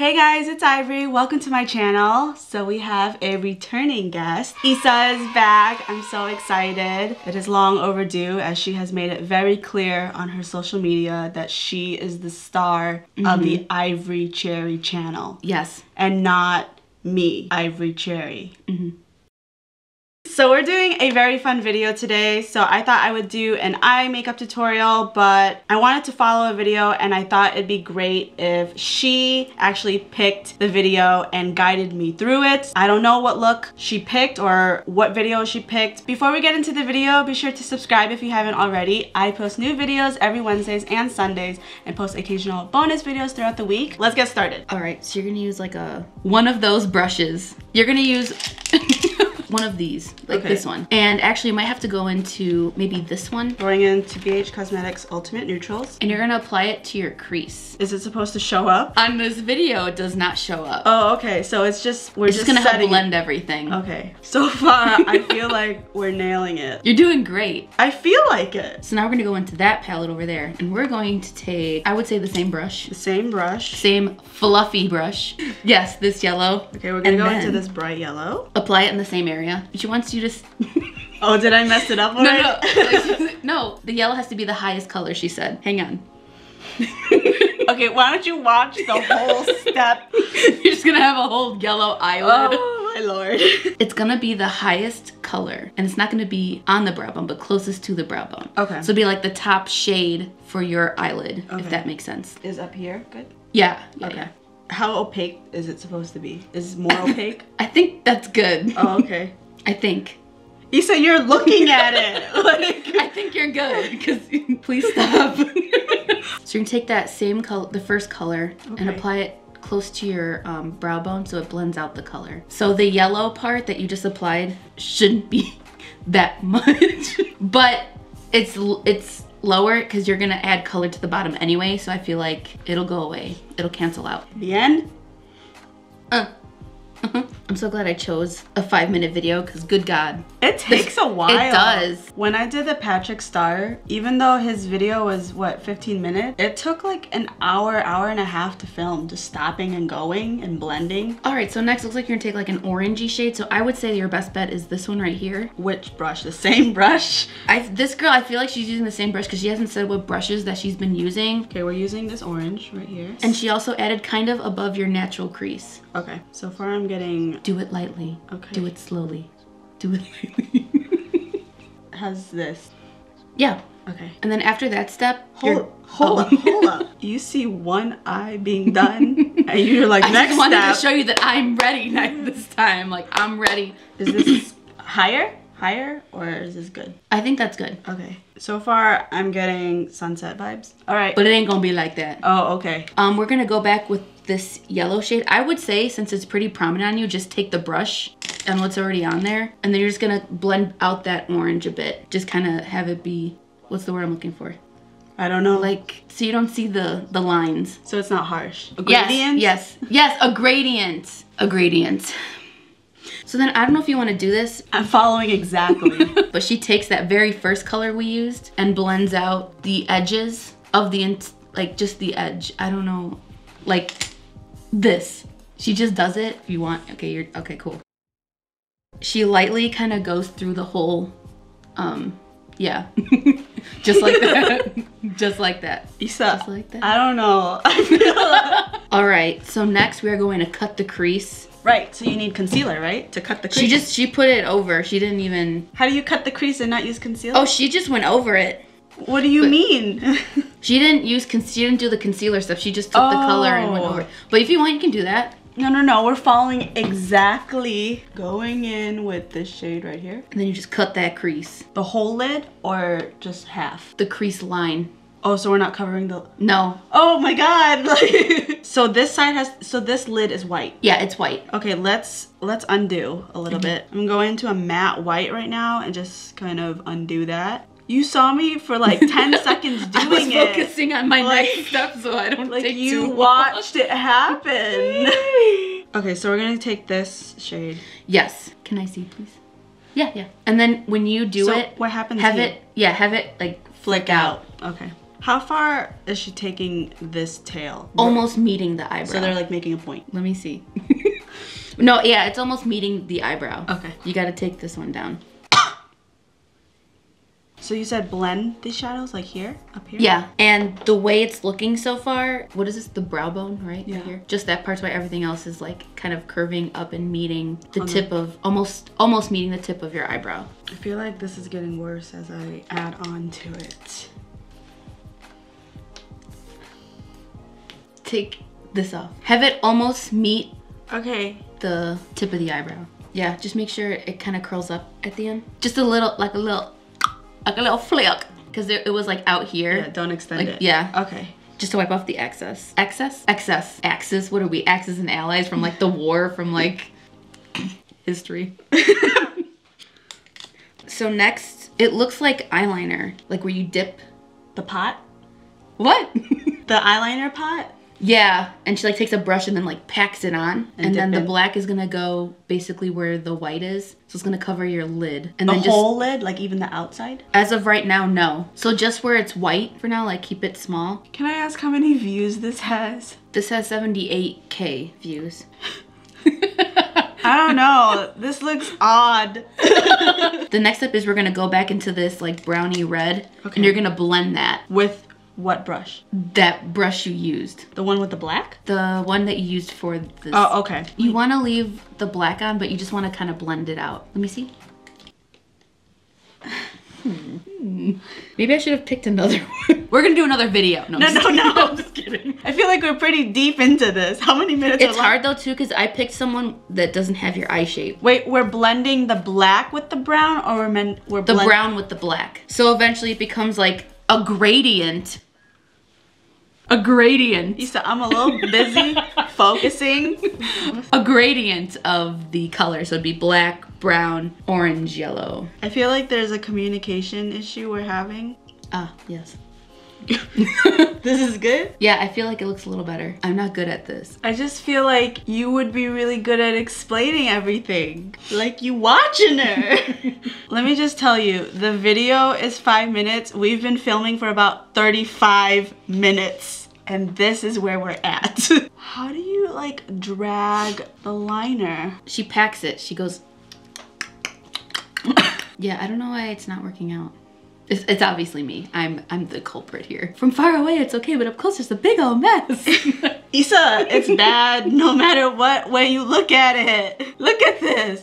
Hey guys, it's Ivory. Welcome to my channel. So we have a returning guest. Issa is back. I'm so excited. It is long overdue as she has made it very clear on her social media that she is the star of the Ivory Cherry channel. Yes. And not me, Ivory Cherry. So we're doing a very fun video today. So I thought I would do an eye makeup tutorial, but I wanted to follow a video and I thought it'd be great if she actually picked the video and guided me through it. I don't know what look she picked or what video she picked. Before we get into the video, be sure to subscribe if you haven't already. I post new videos every Wednesdays and Sundays and post occasional bonus videos throughout the week. Let's get started. All right, so you're gonna use like one of those brushes. You're gonna use one of these, like this one. And actually you might have to go into maybe this one. Going into BH Cosmetics Ultimate Neutrals. And you're gonna apply it to your crease. Is it supposed to show up? On this video, it does not show up. Oh, okay. So it's just, we're just gonna help setting blend everything. Okay. So far, I feel like we're nailing it. You're doing great. I feel like it. So now we're gonna go into that palette over there. And we're going to take, I would say the same brush. The same brush. Same fluffy brush. Yes, this yellow. Okay, we're gonna go into this bright yellow. Apply it in the same area. She wants you to... Oh, did I mess it up already? No. No, the yellow has to be the highest color, she said. Hang on. Okay, why don't you watch the whole step? You're just gonna have a whole yellow eyelid. Oh my lord. It's gonna be the highest color, and it's not gonna be on the brow bone, but closest to the brow bone. Okay. So it'll be like the top shade for your eyelid, if that makes sense. Is up here good? Yeah. Okay. Yeah. How opaque is it supposed to be? Is it more opaque? I think that's good. Oh, okay. I think. Issa, you're looking at it. Like, I think you're good, because please stop. So you're gonna take that same color, the first color, and apply it close to your brow bone so it blends out the color. So the yellow part that you just applied shouldn't be that much, but it's lower because you're gonna add color to the bottom anyway, so I feel like it'll go away. It'll cancel out. the end? I'm so glad I chose a 5-minute video because good God. It takes a while. It does. When I did the Patrick Star, even though his video was, what, 15 minutes? It took like an hour and a half to film, just stopping and going and blending. All right, so next looks like you're gonna take like an orangey shade. So I would say your best bet is this one right here. Which brush? The same brush? This girl, I feel like she's using the same brush because she hasn't said what brushes that she's been using. Okay, we're using this orange right here. And she also added kind of above your natural crease. Okay, so far I'm getting... Do it lightly. Okay. Do it slowly. Do it lightly. How's this? Yeah. Okay. And then after that step, Hold up. You see one eye being done, and you're like, I next just wanted step. to show you that I'm ready this time. Like, I'm ready. Is this higher? Higher? Or is this good? I think that's good. Okay. So far, I'm getting sunset vibes. All right. But it ain't gonna be like that. Oh, okay. We're gonna go back with this yellow shade. I would say, since it's pretty prominent on you, just take the brush and what's already on there, and then you're just gonna blend out that orange a bit. Just kind of have it be, what's the word I'm looking for? I don't know. Like, so you don't see the lines. So it's not harsh. A gradient? Yes, a gradient. A gradient. So then, I don't know if you want to do this. I'm following exactly. But she takes that very first color we used and blends out the edges of the, like just the edge. I don't know, like this. She just does it. If you want, okay, okay, cool. She lightly kind of goes through the whole, yeah. Just like that. Just like that. Issa, just like that. I don't know. I feel All right, so next we are going to cut the crease. Right, so you need concealer, right? To cut the crease. She put it over. She didn't even... How do you cut the crease and not use concealer? Oh, she just went over it. What do you mean? She didn't do the concealer stuff. She just took the color and went over it. But if you want, you can do that. No, we're following exactly. Going in with this shade right here. And then you just cut that crease. The whole lid or just half? The crease line. Oh, so we're not covering the... No. Oh my god. So this side has... So this lid is white. Yeah, it's white. Okay, let's undo a little bit. I'm going to a matte white right now and just kind of undo that. You saw me for like 10 seconds doing it. I was focusing on my next step so I don't take you too long. watched it happen. Okay, so we're gonna take this shade. Yes. Can I see, please? Yeah. And then when you do it, what happens have here? it like Flick out. Okay. How far is she taking this tail? Almost meeting the eyebrow. So they're like making a point. Let me see. No, yeah, it's almost meeting the eyebrow. Okay. You gotta take this one down. So you said blend these shadows like here, up here? Yeah, and the way it's looking so far, what is this, the brow bone, right? Yeah. Right here. Just that part's why everything else is like kind of curving up and meeting the tip of, almost meeting the tip of your eyebrow. I feel like this is getting worse as I add on to it. Take this off. Have it almost meet Okay. the tip of the eyebrow. Yeah, just make sure it kind of curls up at the end. Just a little, like a little flick, because it was like out here. Yeah, don't extend it. Yeah. Okay. Just to wipe off the excess. Excess? Axis. What are we? Axis and allies from like the war, from like history. So next, it looks like eyeliner, like where you dip. The pot? What? The eyeliner pot? Yeah, and she like takes a brush and then like packs it on, and then the in. black is gonna go basically where the white is, so it's gonna cover your lid. And the then whole lid, like even the outside? As of right now, no. So just where it's white for now, like keep it small. Can I ask how many views this has? This has 78K views. I don't know. This looks odd. The next step is we're gonna go back into this like brownie red, Okay. and you're gonna blend that. With what brush? That brush you used. The one with the black? The one that you used for this. Oh, okay. You wanna leave the black on, but you just wanna kind of blend it out. Let me see. Maybe I should have picked another one. We're gonna do another video. No, I'm just kidding. I feel like we're pretty deep into this. How many minutes It's hard though too, because I picked someone that doesn't have your eye shape. Wait, we're blending the black with the brown, or we're The brown with the black. So eventually it becomes like a gradient. A gradient. Issa, I'm a little busy focusing. A gradient of the color. So it'd be black, brown, orange, yellow. I feel like there's a communication issue we're having. Ah, yes. This is good? Yeah, I feel like it looks a little better. I'm not good at this. I just feel like you would be really good at explaining everything. Like you watching her. Let me just tell you, the video is 5 minutes. We've been filming for about 35 minutes. And this is where we're at. How do you like drag the liner? She packs it. She goes. Yeah, I don't know why it's not working out. It's obviously me. I'm the culprit here. From far away, it's okay, but up close, it's a big old mess. Issa, it's bad no matter what way you look at it. Look at this.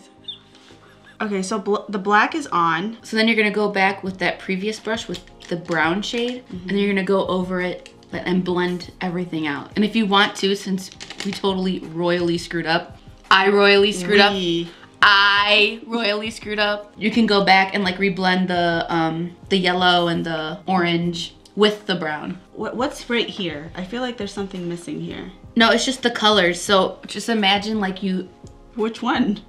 Okay, so the black is on. So then you're gonna go back with that previous brush with the brown shade, and then you're gonna go over it and blend everything out. And if you want to, since we totally royally screwed up, I royally screwed up, you can go back and like reblend the yellow and the orange with the brown. What's right here? I feel like there's something missing here. No, it's just the colors. So just imagine like you... Which one?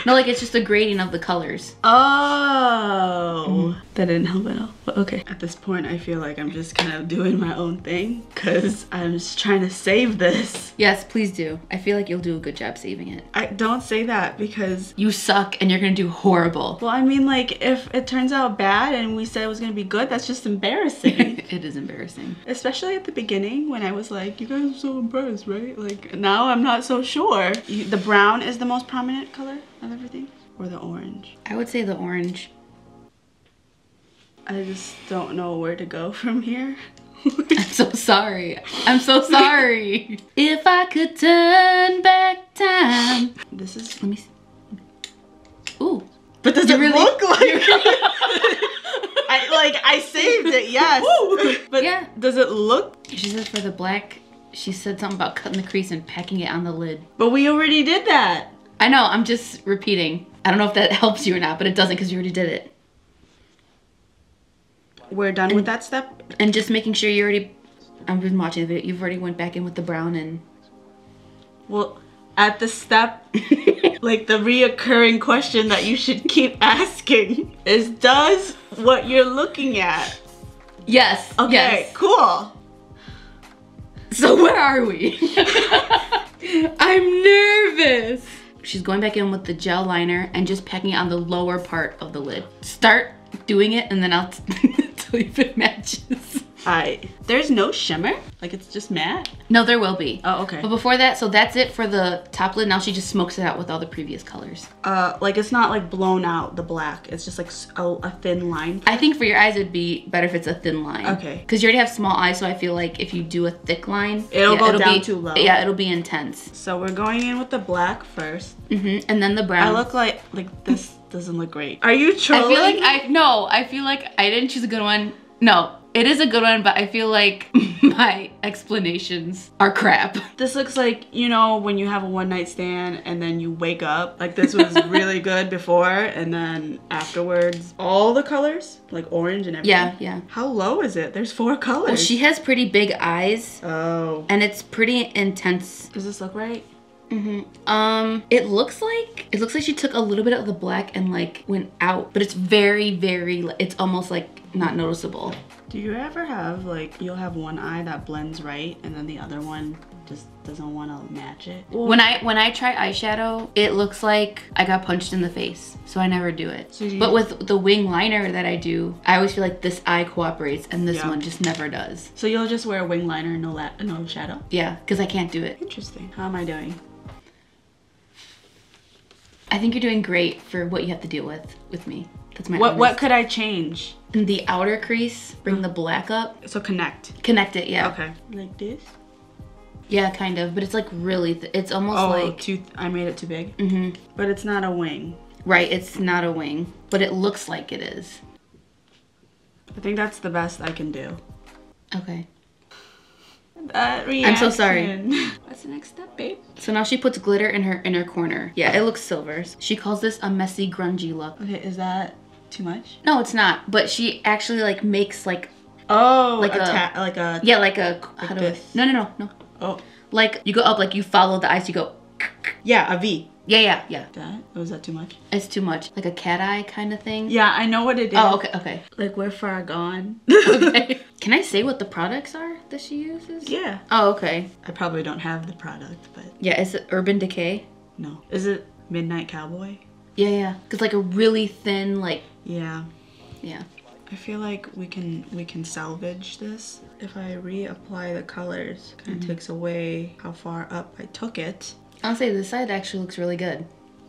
No, like it's just a gradient of the colors. Oh. That didn't help at all. But okay. At this point, I feel like I'm just kind of doing my own thing because I'm just trying to save this. Yes, please do. I feel like you'll do a good job saving it. I don't say that because... You suck and you're gonna do horrible. Well, I mean, like, if it turns out bad and we said it was gonna be good, that's just embarrassing. It is embarrassing. Especially at the beginning when I was like, you guys are so impressed, right? Like, now I'm not so sure. The brown is the most prominent color of everything? Or the orange? I would say the orange. I just don't know where to go from here. I'm so sorry. I'm so sorry. If I could turn back time. This is... Let me see. Ooh. But does it really look like... I saved it, yes. But yeah. Does it look... She said for the black, she said something about cutting the crease and packing it on the lid. But we already did that. I know, I'm just repeating. I don't know if that helps you or not, but it doesn't because you already did it. We're done with that step? And just making sure you already... I've been watching the video. You've already went back in with the brown and... Well, at the step, like the reoccurring question that you should keep asking is, does what you're looking at? Yes. Okay, yes. Cool. So where are we? I'm nervous. She's going back in with the gel liner and just packing it on the lower part of the lid. Start doing it and then I'll tell you if it matches. There's no shimmer? Like it's just matte? No, there will be. Oh, okay. But before that, so that's it for the top lid. Now she just smokes it out with all the previous colors. Like it's not like blown out, the black. It's just like a thin line. I think for your eyes, it'd be better if it's a thin line. Okay. Because you already have small eyes, so I feel like if you do a thick line, it'll go down too low. Yeah, it'll be intense. So we're going in with the black first. And then the brown. I look like this doesn't look great. Are you trolling? I feel like I didn't choose a good one. No, it is a good one, but I feel like my explanations are crap. This looks like, you know, when you have a one-night stand and then you wake up, like this was really good before and then afterwards, all the colors, like orange and everything. Yeah. How low is it? There's 4 colors. Well, she has pretty big eyes. Oh. And it's pretty intense. Does this look right? It looks like she took a little bit of the black and like went out, but it's very, it's almost like not noticeable. Do you ever have like, you'll have one eye that blends right and then the other one just doesn't want to match it? When I try eyeshadow, it looks like I got punched in the face, so I never do it. But with the wing liner that I do, I always feel like this eye cooperates and this one just never does. So you'll just wear a wing liner and no shadow? Yeah, because I can't do it. Interesting. How am I doing? I think you're doing great for what you have to deal with me. That's my What could I change? In the outer crease, bring the black up. So connect it, yeah. Okay. Like this? Yeah, kind of, but it's like really, it's almost like... I made it too big? But it's not a wing. Right, it's not a wing, but it looks like it is. I think that's the best I can do. Okay. That reaction. I'm so sorry. What's the next step, babe? So now she puts glitter in her inner corner. Yeah, it looks silvers. She calls this a messy, grungy look. Okay, is that too much? No, it's not. But she actually like makes like... Oh, like Yeah, like a... No. Oh. Like you go up, like you follow the eyes, you go... Yeah, a V. Yeah. That? Or is that too much? It's too much. Like a cat eye kind of thing. Yeah, I know what it is. Oh, okay. Like we're far gone. Okay. Can I say what the products are that she uses? Yeah. Oh, okay. I probably don't have the product, but... Yeah, is it Urban Decay? No. Is it Midnight Cowboy? Yeah. Cause like a really thin, like... Yeah. Yeah. I feel like we can salvage this. If I reapply the colors, kind of takes away how far up I took it. I'll say this side actually looks really good.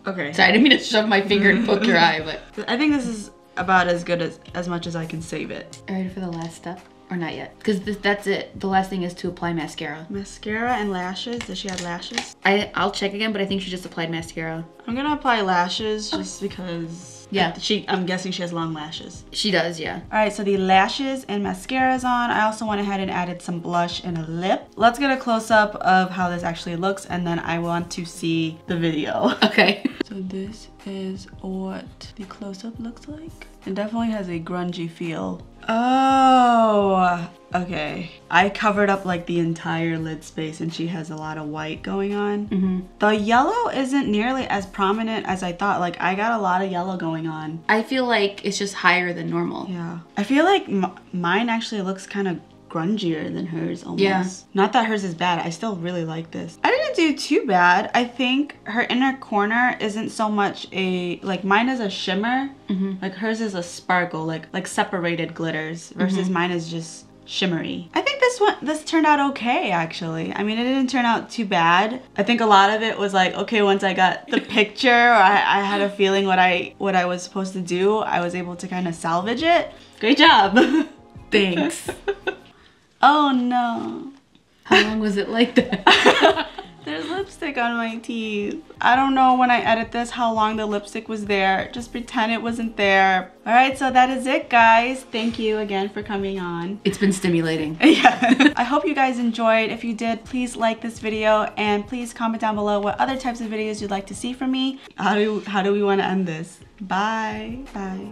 Okay. Sorry, I didn't mean to shove my finger and poke your eye, but... I think this is about as good as much as I can save it. Are you ready for the last step? Or not yet? Because that's it. The last thing is to apply mascara. Mascara and lashes. Does she have lashes? I'll check again, but I think she just applied mascara. I'm gonna apply lashes just because... Yeah. I'm guessing she has long lashes. She does, yeah. All right, so the lashes and mascara is on. I also went ahead and added some blush and a lip. Let's get a close-up of how this actually looks, and then I want to see the video. Okay. So this is what the close-up looks like. It definitely has a grungy feel. Oh, okay. I covered up like the entire lid space and she has a lot of white going on. The yellow isn't nearly as prominent as I thought. Like I got a lot of yellow going on. I feel like it's just higher than normal. Yeah. I feel like mine actually looks kind of grungier than hers almost. Yeah. Not that hers is bad. I still really like this. I didn't do too bad. I think her inner corner isn't so much like mine is a shimmer. Like hers is a sparkle, like separated glitters versus mine is just shimmery. I think this turned out okay actually. I mean, it didn't turn out too bad. I think a lot of it was like, okay, once I got the picture, or I had a feeling what I was supposed to do, I was able to kind of salvage it. Great job. Thanks. Oh no. How long was it like that? There's lipstick on my teeth. I don't know when I edit this how long the lipstick was there. Just pretend it wasn't there. All right, so that is it, guys. Thank you again for coming on. It's been stimulating. Yeah. I hope you guys enjoyed. If you did, please like this video and please comment down below what other types of videos you'd like to see from me. How do we want to end this? Bye. Bye.